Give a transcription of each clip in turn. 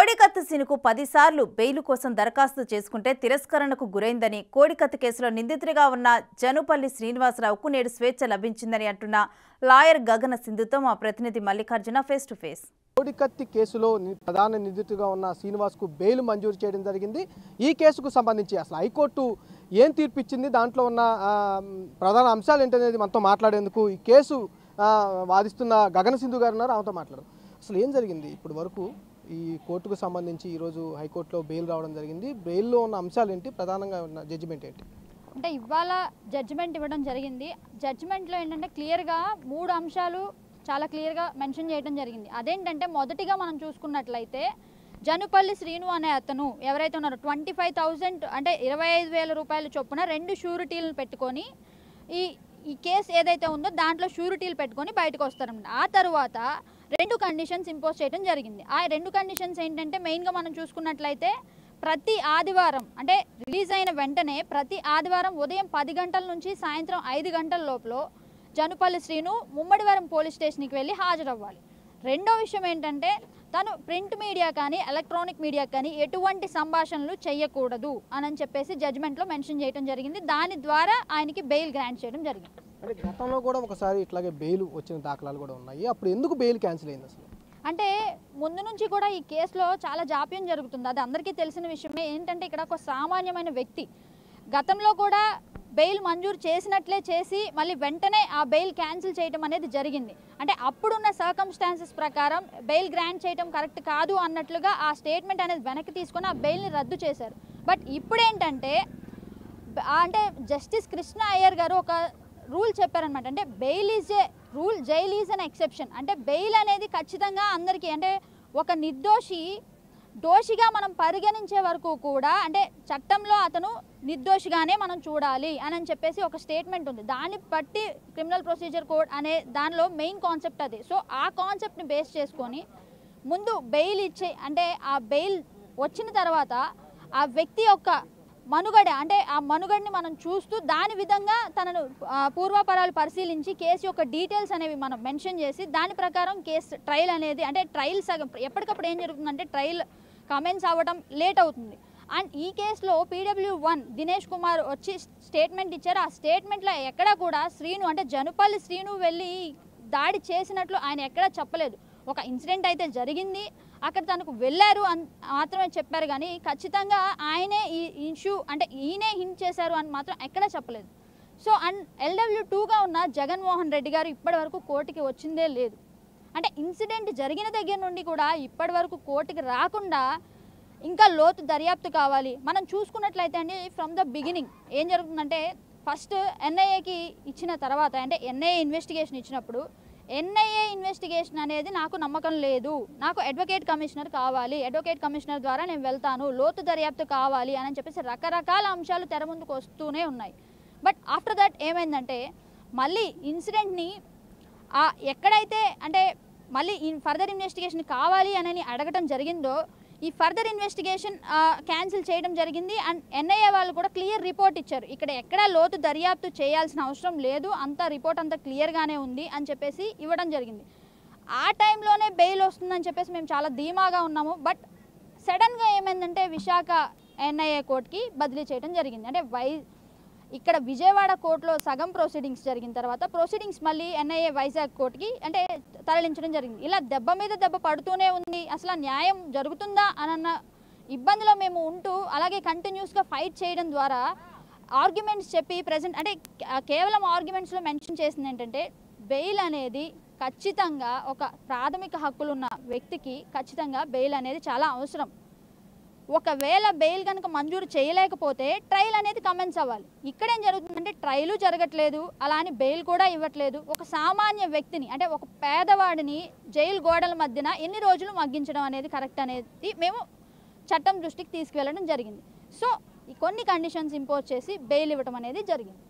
కోడికత్తి సీనుకు 10 సార్లు బెయిల్ కోసం దరఖాస్తు చేసుకుంటే తిరస్కరణకు గురైందని కోడికత్తి కేసులో నిందితుడిగా ఉన్న జనుపల్లి శ్రీనివాసరావుకు నేడు స్వేచ్ఛ లభించిందని అంటున్న లాయర్ గగన సింధుతో మా ప్రతినిధి మల్లికార్జున ఫేస్ టు ఫేస్. కోడికత్తి కేసులో ప్రధాన నిందితుడిగా ఉన్న శ్రీనివాస్కు బెయిల్ మంజూరు చేయడం జరిగింది. ఈ కేసుకు సంబంధించి అసలు హైకోర్టు ఏం తీర్పు ఇచ్చింది, దాంట్లో ఉన్న ప్రధాన అంశాలు ఏంటనేది మనతో మాట్లాడేందుకు ఈ కేసు వాదిస్తున్న గగన సింధు గారు ఉన్నారు. ఆమెతో మాట్లాడడం అసలు ఏం జరిగింది ఇప్పటి వరకు ఈ కోర్టుకు సంబంధించి ఈరోజు హైకోర్టులో బెయిల్ రావడం జరిగింది. బెయిల్లో ఉన్న అంశాలు ఏంటి, ప్రధానంగా ఉన్న జడ్జిమెంట్ ఏంటి? అంటే ఇవాళ జడ్జిమెంట్ ఇవ్వడం జరిగింది. జడ్జిమెంట్లో ఏంటంటే క్లియర్గా 3 అంశాలు చాలా క్లియర్గా మెన్షన్ చేయడం జరిగింది. అదేంటంటే మొదటిగా మనం చూసుకున్నట్లయితే జనుపల్లి శ్రీను అనే అతను ఎవరైతే ఉన్నారో 25,000 అంటే 25,000 రూపాయల చొప్పున 2 షూరిటీలను పెట్టుకొని ఈ కేసు ఏదైతే ఉందో దాంట్లో షూరిటీలు పెట్టుకొని బయటకు వస్తారన్నమాట. ఆ తర్వాత 2 కండిషన్స్ ఇంపోజ్ చేయడం జరిగింది. ఆ 2 కండిషన్స్ ఏంటంటే మెయిన్గా మనం చూసుకున్నట్లయితే ప్రతి ఆదివారం అంటే రిలీజ్ అయిన వెంటనే ప్రతి ఆదివారం ఉదయం 10 గంటల నుంచి సాయంత్రం 5 గంటల లోపల జనుపల్లి శ్రీను ముమ్మడివరం పోలీస్ స్టేషన్కి వెళ్ళి హాజరవ్వాలి. రెండో విషయం ఏంటంటే తను ప్రింట్ మీడియా కానీ ఎలక్ట్రానిక్ మీడియా కానీ ఎటువంటి సంభాషణలు చేయకూడదు అని చెప్పేసి జడ్జిమెంట్లో మెన్షన్ చేయడం జరిగింది. దాని ద్వారా ఆయనకి బెయిల్ గ్రాంట్ చేయడం జరిగింది. అంటే గతంలో కూడా ఒకసారి ఇట్లాగే బెయిల్ వచ్చిన దాఖలాలు కూడా ఉన్నాయి. అప్పుడు ఎందుకు బెయిల్ క్యాన్సిల్ అయింది అసలు? అంటే ముందు నుంచి కూడా ఈ కేసులో చాలా జాప్యం జరుగుతుంది. అది అందరికీ తెలిసిన విషయమే. ఏంటంటే ఇక్కడ ఒక సామాన్యమైన వ్యక్తి గతంలో కూడా బెయిల్ మంజూరు చేసినట్లే చేసి మళ్ళీ వెంటనే ఆ బెయిల్ క్యాన్సిల్ చేయడం అనేది జరిగింది. అంటే అప్పుడున్న సర్కమ్స్టాన్సెస్ ప్రకారం బెయిల్ గ్రాంట్ చేయడం కరెక్ట్ కాదు అన్నట్లుగా ఆ స్టేట్మెంట్ అనేది వెనక్కి తీసుకొని ఆ బెయిల్ని రద్దు చేశారు. బట్ ఇప్పుడు ఏంటంటే అంటే జస్టిస్ కృష్ణ అయ్యర్ గారు ఒక రూల్ చెప్పారనమాట. అంటే bail is a rule, jail is an exception. అంటే బెయిల్ అనేది ఖచ్చితంగా అందరికీ అంటే ఒక దోషిగా మనం పరిగణించే వరకు కూడా అంటే చట్టంలో అతను నిర్దోషిగానే మనం చూడాలి అని చెప్పేసి ఒక స్టేట్మెంట్ ఉంది. దాన్ని బట్టి క్రిమినల్ ప్రొసీజర్ కోడ్ అనే దానిలో మెయిన్ కాన్సెప్ట్ అది. సో ఆ కాన్సెప్ట్ని బేస్ చేసుకొని ముందు బెయిల్ ఇచ్చే అంటే ఆ బెయిల్ వచ్చిన తర్వాత ఆ వ్యక్తి యొక్క మనుగడ అంటే ఆ మనుగడని మనం చూస్తూ దాని విధంగా తనను పూర్వాపరాలు పరిశీలించి కేసు యొక్క డీటెయిల్స్ అనేవి మనం మెన్షన్ చేసి దాని ప్రకారం కేసు ట్రయల్ అనేది అంటే ట్రయల్ సగం ఎప్పటికప్పుడు ఏం జరుగుతుందంటే ట్రయల్ కమెంట్స్ అవ్వడం లేట్ అవుతుంది. అండ్ ఈ కేసులో PW1 దినేష్ కుమార్ వచ్చి స్టేట్మెంట్ ఇచ్చారు. ఆ స్టేట్మెంట్లో ఎక్కడా కూడా శ్రీను అంటే జనుపల్లి శ్రీను వెళ్ళి దాడి చేసినట్లు ఆయన ఎక్కడా చెప్పలేదు. ఒక ఇన్సిడెంట్ అయితే జరిగింది, అక్కడ తనకు వెళ్ళారు అని మాత్రమే చెప్పారు. కానీ ఖచ్చితంగా ఆయనే ఈ ఇష్యూ అంటే ఈయనే హింట్ చేశారు అని మాత్రం ఎక్కడా చెప్పలేదు. సో అండ్ LW2గా ఉన్న జగన్మోహన్ రెడ్డి గారు ఇప్పటి వరకు కోర్టుకి వచ్చిందే లేదు. అంటే ఇన్సిడెంట్ జరిగిన దగ్గర నుండి కూడా ఇప్పటి వరకు కోర్టుకి రాకుండా ఇంకా లోతు దర్యాప్తు కావాలి. మనం చూసుకున్నట్లయితే అండి ఫ్రమ్ ద బిగినింగ్ ఏం జరుగుతుందంటే ఫస్ట్ NIAకి ఇచ్చిన తర్వాత అంటే NIA ఇన్వెస్టిగేషన్ ఇచ్చినప్పుడు NIA ఇన్వెస్టిగేషన్ అనేది నాకు నమ్మకం లేదు, నాకు అడ్వకేట్ కమిషనర్ కావాలి, అడ్వకేట్ కమిషనర్ ద్వారా నేను వెళ్తాను, లోతు దర్యాప్తు కావాలి అని చెప్పేసి రకరకాల అంశాలు తెర ముందుకు వస్తూనే ఉన్నాయి. బట్ ఆఫ్టర్ దట్ ఏమైందంటే మళ్ళీ ఇన్సిడెంట్ని ఎక్కడైతే అంటే మళ్ళీ ఫర్దర్ ఇన్వెస్టిగేషన్ కావాలి అని అడగటం జరిగిందో ఈ ఫర్దర్ ఇన్వెస్టిగేషన్ క్యాన్సిల్ చేయడం జరిగింది. అండ్ NIA వాళ్ళు కూడా క్లియర్ రిపోర్ట్ ఇచ్చారు, ఇక్కడ ఎక్కడా లోతు దర్యాప్తు చేయాల్సిన అవసరం లేదు, అంతా రిపోర్ట్ అంతా క్లియర్గానే ఉంది అని చెప్పేసి ఇవ్వడం జరిగింది. ఆ టైంలోనే బెయిల్ వస్తుందని చెప్పేసి మేము చాలా ధీమాగా ఉన్నాము. బట్ సడన్గా ఏమైందంటే విశాఖ NIA కోర్టుకి బదిలీ చేయడం జరిగింది. అంటే ఇక్కడ విజయవాడ కోర్టులో సగం ప్రొసీడింగ్స్ జరిగిన తర్వాత ప్రొసీడింగ్స్ మళ్ళీ NIA వైజాగ్ కోర్టుకి అంటే తరలించడం జరిగింది. ఇలా దెబ్బ మీద దెబ్బ పడుతూనే ఉంది. అసలు న్యాయం జరుగుతుందా అన్న ఇబ్బందిలో మేము ఉంటూ అలాగే కంటిన్యూస్గా ఫైట్ చేయడం ద్వారా ఆర్గ్యుమెంట్స్ చెప్పి ప్రజెంట్ అంటే కేవలం ఆర్గ్యుమెంట్స్లో మెన్షన్ చేసింది ఏంటంటే బెయిల్ అనేది ఖచ్చితంగా ఒక ప్రాథమిక హక్కులున్న వ్యక్తికి ఖచ్చితంగా బెయిల్ అనేది చాలా అవసరం. ఒకవేళ బెయిల్ కనుక మంజూరు చేయలేకపోతే ట్రయల్ అనేది కమెన్స్ అవ్వాలి. ఇక్కడేం జరుగుతుందంటే ట్రయలు జరగట్లేదు, అలా అని బెయిల్ కూడా ఇవ్వట్లేదు. ఒక సామాన్య వ్యక్తిని అంటే ఒక పేదవాడిని జైలు గోడల మధ్యన ఎన్ని రోజులు మగ్గించడం అనేది కరెక్ట్ అనేది మేము చట్టం దృష్టికి తీసుకువెళ్ళడం జరిగింది. సో కొన్ని కండిషన్స్ ఇంపోజ్ చేసి బెయిల్ ఇవ్వడం అనేది జరిగింది.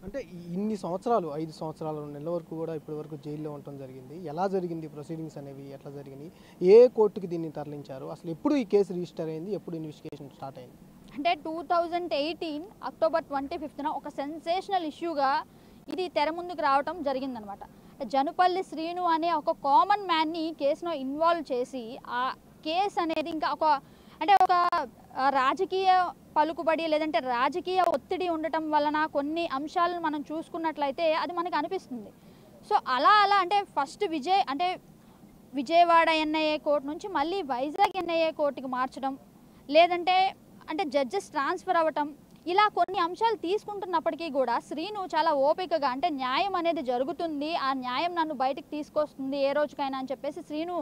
అంటే ఇన్ని సంవత్సరాలు 5 సంవత్సరాల 2 నెలల వరకు కూడా ఇప్పటి వరకు జైల్లో ఉండటం జరిగింది. ఎలా జరిగింది ప్రొసీడింగ్స్ అనేవి, ఎట్లా జరిగినాయి, ఏ కోర్టుకి దీన్ని తరలించారు, అసలు ఎప్పుడు ఈ కేసు రిజిస్టర్ అయింది, ఎప్పుడు ఇన్వెస్టిగేషన్ స్టార్ట్ అయింది? అంటే 2018 అక్టోబర్ 25న ఒక సెన్సేషనల్ ఇష్యూగా ఇది తెర ముందుకు రావడం జరిగిందనమాట. జనుపల్లి శ్రీను అనే ఒక కామన్ మ్యాన్ని కేసులో ఇన్వాల్వ్ చేసి కేసు అనేది ఇంకా ఒక రాజకీయ పలుకుబడి లేదంటే రాజకీయ ఒత్తిడి ఉండటం వలన కొన్ని అంశాలను మనం చూసుకున్నట్లయితే అది మనకు అనిపిస్తుంది. సో అలా అంటే ఫస్ట్ విజయవాడ ఎన్ఐఏ కోర్టు నుంచి మళ్ళీ వైజాగ్ ఎన్ఐఏ కోర్టుకి మార్చడం, లేదంటే జడ్జెస్ ట్రాన్స్ఫర్ అవ్వటం, ఇలా కొన్ని అంశాలు తీసుకుంటున్నప్పటికీ కూడా శ్రీను చాలా ఓపికగా న్యాయం అనేది జరుగుతుంది, ఆ న్యాయం నన్ను బయటకు తీసుకొస్తుంది ఏ రోజుకైనా అని చెప్పేసి శ్రీను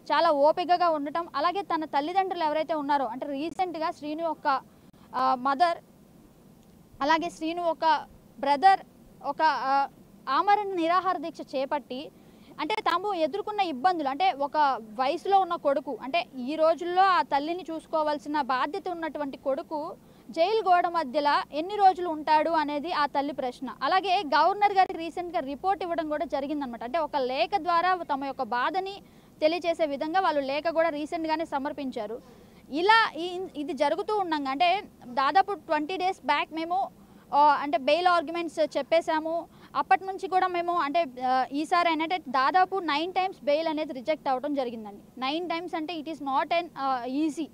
చాలా ఓపికగా ఉండటం, అలాగే తన తల్లిదండ్రులు ఎవరైతే ఉన్నారో రీసెంట్గా శ్రీను యొక్క మదర్, అలాగే శ్రీను ఒక బ్రదర్ ఒక ఆమరణ నిరాహార దీక్ష చేపట్టి తాము ఎదుర్కొన్న ఇబ్బందులు ఒక వయసులో ఉన్న కొడుకు ఈ రోజుల్లో ఆ తల్లిని చూసుకోవాల్సిన బాధ్యత ఉన్నటువంటి కొడుకు జైలు గోడ మధ్యలో ఎన్ని రోజులు ఉంటాడు అనేది ఆ తల్లి ప్రశ్న. అలాగే గవర్నర్ గారికి రీసెంట్గా రిపోర్ట్ ఇవ్వడం కూడా జరిగిందనమాట. ఒక లేఖ ద్వారా తమ యొక్క బాధని తెలియజేసే విధంగా వాళ్ళు లేఖ కూడా రీసెంట్గానే సమర్పించారు. ఇలా ఇది జరుగుతూ ఉండగా దాదాపు 20 days బ్యాక్ మేము బెయిల్ ఆర్గ్యుమెంట్స్ చెప్పేశాము. అప్పటి నుంచి కూడా మేము ఈసారి దాదాపు 9 times బెయిల్ అనేది రిజెక్ట్ అవ్వడం జరిగిందండి. 9 times it is not an easy.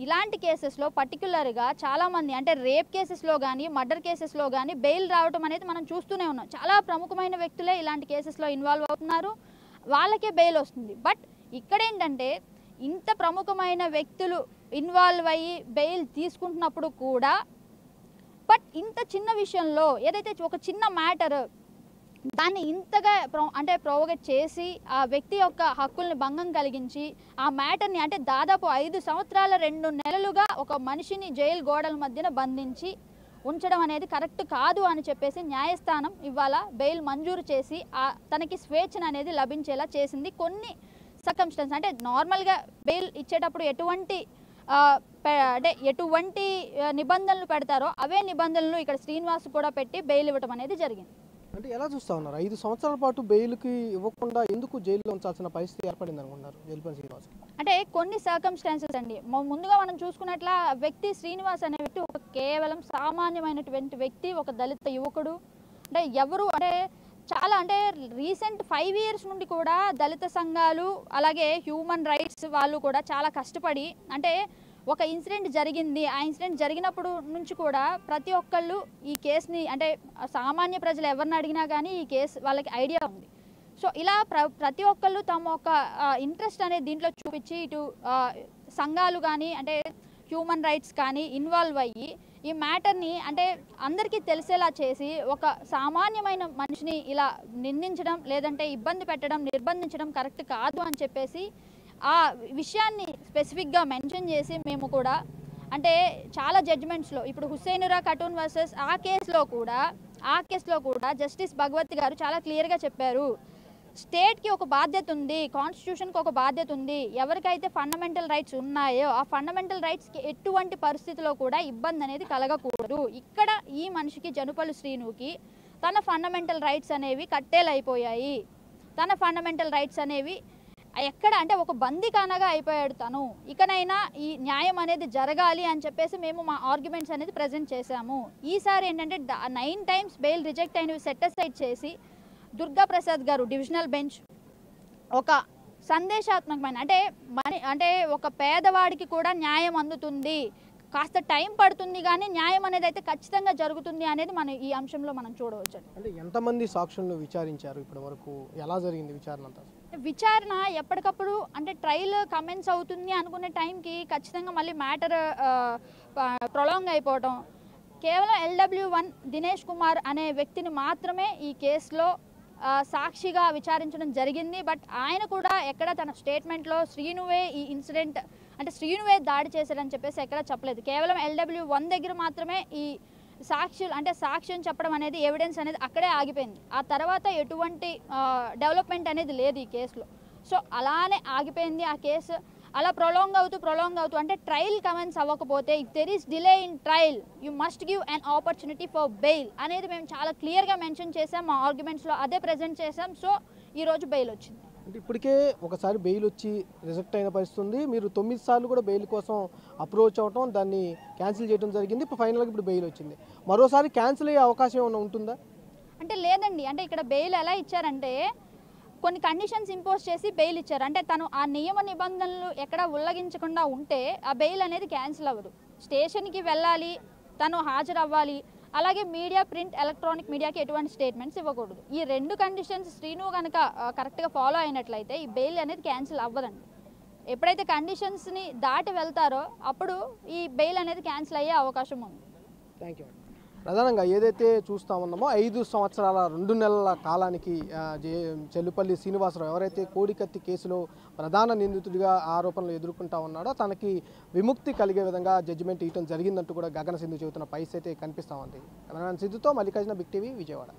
ఇలాంటి కేసెస్లో పర్టికులర్గా చాలామంది రేప్ కేసెస్లో కానీ మర్డర్ కేసెస్లో కానీ బెయిల్ రావడం అనేది మనం చూస్తూనే ఉన్నాం. చాలా ప్రముఖమైన వ్యక్తులే ఇలాంటి కేసెస్లో ఇన్వాల్వ్ అవుతున్నారు, వాళ్ళకే బెయిల్ వస్తుంది. బట్ ఇక్కడ ఇంత ప్రముఖమైన వ్యక్తులు ఇన్వాల్వ్ అయ్యి బెయిల్ తీసుకుంటున్నప్పుడు కూడా ఇంత చిన్న విషయంలో ఏదైతే ఒక చిన్న మ్యాటర్ దాన్ని ఇంతగా ప్రొవోకేట్ చేసి ఆ వ్యక్తి యొక్క హక్కుల్ని భంగం కలిగించి ఆ మ్యాటర్ని దాదాపు 5 సంవత్సరాల 2 నెలలుగా ఒక మనిషిని జైలు గోడల మధ్యన బంధించి ఉంచడం అనేది కరెక్ట్ కాదు అని చెప్పేసి న్యాయస్థానం ఇవాళ బెయిల్ మంజూరు చేసి తనకి స్వేచ్ఛను అనేది లభించేలా చేసింది. కొన్ని సర్కమ్స్టెన్స్ నార్మల్గా బెయిల్ ఇచ్చేటప్పుడు ఎటువంటి నిబంధనలు పెడతారో అవే నిబంధనలు ఇక్కడ శ్రీనివాస్ కూడా పెట్టి బెయిల్ ఇవ్వడం అనేది జరిగింది. ఎలా చూస్తా ఉన్నారు? 5 సంవత్సరాల పాటు బెయిల్కి ఇవ్వకుండా ఎందుకు జైల్లో ఉంచాల్సిన పరిస్థితి ఏర్పడింది అనుకుంటున్నారు జైలుపల్లి శ్రీనివాస్? కొన్ని సర్కమ్స్టాన్సెస్ అండి. ముందుగా మనం చూసుకున్నట్ల వ్యక్తి శ్రీనివాస్ అనే వ్యక్తి ఒక కేవలం సామాన్యమైనటువంటి వ్యక్తి, ఒక దళిత యువకుడు. ఎవరు చాలా రీసెంట్ 5 years నుండి కూడా దళిత సంఘాలు అలాగే హ్యూమన్ రైట్స్ వాళ్ళు కూడా చాలా కష్టపడి ఒక ఇన్సిడెంట్ జరిగింది, ఆ ఇన్సిడెంట్ జరిగినప్పుడు నుంచి కూడా ప్రతి ఒక్కళ్ళు ఈ కేసుని సామాన్య ప్రజలు ఎవరిని అడిగినా కానీ ఈ కేసు వాళ్ళకి ఐడియా ఉంది. సో ఇలా ప్రతి ఒక్కళ్ళు తమ ఒక ఇంట్రెస్ట్ అనేది దీంట్లో చూపించి ఇటు సంఘాలు కానీ హ్యూమన్ రైట్స్ కానీ ఇన్వాల్వ్ అయ్యి ఈ మ్యాటర్ని అందరికీ తెలిసేలా చేసి ఒక సామాన్యమైన మనిషిని ఇలా నిందించడం లేదంటే ఇబ్బంది పెట్టడం నిర్బంధించడం కరెక్ట్ కాదు అని చెప్పేసి ఆ విషయాన్ని స్పెసిఫిక్గా మెన్షన్ చేసి మేము కూడా చాలా జడ్జిమెంట్స్లో ఇప్పుడు హుస్సేనురా ఖటూన్ వర్సెస్ ఆ కేసులో కూడా జస్టిస్ భగవతి గారు చాలా క్లియర్గా చెప్పారు, స్టేట్కి ఒక బాధ్యత ఉంది, కాన్స్టిట్యూషన్కి ఒక బాధ్యత ఉంది, ఎవరికైతే ఫండమెంటల్ రైట్స్ ఉన్నాయో ఆ ఫండమెంటల్ రైట్స్కి ఎటువంటి పరిస్థితిలో కూడా ఇబ్బంది అనేది కలగకూడదు. ఇక్కడ ఈ మనిషికి జనుపల్లి శ్రీనుకి తన ఫండమెంటల్ రైట్స్ అనేవి కట్టేలైపోయాయి, తన ఫండమెంటల్ రైట్స్ అనేవి ఎక్కడ ఒక బందీఖానగా అయిపోయాడు తను, ఇకనైనా ఈ న్యాయం అనేది జరగాలి అని చెప్పేసి మేము మా ఆర్గ్యుమెంట్స్ అనేది ప్రజెంట్ చేశాము. ఈసారి 9 times బెయిల్ రిజెక్ట్ అయినవి సెట్ అసైడ్ చేసి దుర్గా ప్రసాద్ గారు డివిజనల్ బెంచ్ ఒక సందేశాత్మకమైన ఒక పేదవాడికి కూడా న్యాయం అందుతుంది, కాస్త టైం పడుతుంది కానీ న్యాయం అనేది అయితే ఖచ్చితంగా జరుగుతుంది అనేది మనం ఈ అంశంలో మనం చూడవచ్చు. ఎంతమంది సాక్షులను విచారించారు ఇప్పటి వరకు? ఎలా జరిగింది విచారణ అంతా? విచారణ ఎప్పటికప్పుడు ట్రయల్ కమెన్స్ అవుతుంది అనుకునే టైంకి ఖచ్చితంగా మళ్ళీ మ్యాటర్ ప్రొలాంగ్ అయిపోవడం. కేవలం LW1 దినేష్ కుమార్ అనే వ్యక్తిని మాత్రమే ఈ కేసులో సాక్షిగా విచారించడం జరిగింది. బట్ ఆయన కూడా ఎక్కడ తన స్టేట్మెంట్లో శ్రీనువే ఈ ఇన్సిడెంట్ శ్రీనువే దాడి చేశాడని చెప్పేసి ఎక్కడ చెప్పలేదు. కేవలం LW1 దగ్గర మాత్రమే ఈ సాక్ష్యం చెప్పడం అనేది ఎవిడెన్స్ అనేది అక్కడే ఆగిపోయింది. ఆ తర్వాత ఎటువంటి డెవలప్మెంట్ అనేది లేదు ఈ కేసులో. సో అలానే ఆగిపోయింది ఆ కేసు. అలా ప్రొలాంగ్ అవుతూ ట్రయల్ కమెన్స్ అవ్వకపోతే if there is delay in trial you must give an opportunity for bail అనేది మేము చాలా క్లియర్గా మెన్షన్ చేసాం, మా ఆర్గ్యుమెంట్స్లో అదే ప్రజెంట్ చేసాం. సో ఈరోజు బెయిల్ వచ్చింది. ఇప్పటికే ఒకసారి బెయిల్ వచ్చి రిజెక్ట్ అయిన పరిస్థితి ఉంది. మీరు 9 సార్లు కూడా బెయిల్ కోసం అప్రోచ్ అవ్వటం, దాన్ని క్యాన్సిల్ చేయడం జరిగింది. ఫైనల్గా ఇప్పుడు బెయిల్ వచ్చింది. మరోసారి క్యాన్సిల్ అయ్యే అవకాశం ఏమైనా ఉంటుందా? లేదండి. ఇక్కడ బెయిల్ ఎలా ఇచ్చారంటే కొన్ని కండిషన్స్ ఇంపోజ్ చేసి బెయిల్ ఇచ్చారు. అంటే తను ఆ నియమ నిబంధనలు ఎక్కడ ఉల్లంఘించకుండా ఉంటే ఆ బెయిల్ అనేది క్యాన్సిల్ అవ్వదు. స్టేషన్కి వెళ్ళాలి, తను హాజరవ్వాలి, అలాగే మీడియా, ప్రింట్, ఎలక్ట్రానిక్ మీడియాకి ఎటువంటి స్టేట్మెంట్స్ ఇవ్వకూడదు. ఈ 2 కండిషన్స్ శ్రీను కనుక కరెక్ట్గా ఫాలో అయినట్లయితే ఈ బెయిల్ అనేది క్యాన్సిల్ అవ్వదండి. ఎప్పుడైతే కండిషన్స్ని దాటి వెళ్తారో అప్పుడు ఈ బెయిల్ అనేది క్యాన్సిల్ అయ్యే అవకాశం ఉంది. Thank you. ప్రధానంగా ఏదైతే చూస్తూ ఉన్నామో 5 సంవత్సరాల 2 నెలల కాలానికి చెల్లుపల్లి శ్రీనివాసరావు ఎవరైతే కోడికత్తి కేసులో ప్రధాన నిందితుడిగా ఆరోపణలు ఎదుర్కొంటా ఉన్నాడో తనకి విముక్తి కలిగే విధంగా జడ్జిమెంట్ ఇవ్వడం జరిగిందంటూ కూడా గగన సింధు చెబుతున్న పరిస్థితి అయితే కనిపిస్తూ ఉంది. కెమెరామెన్ సిద్ధుతో మల్లికార్జున, బిగ్ టీవీ, విజయవాడ.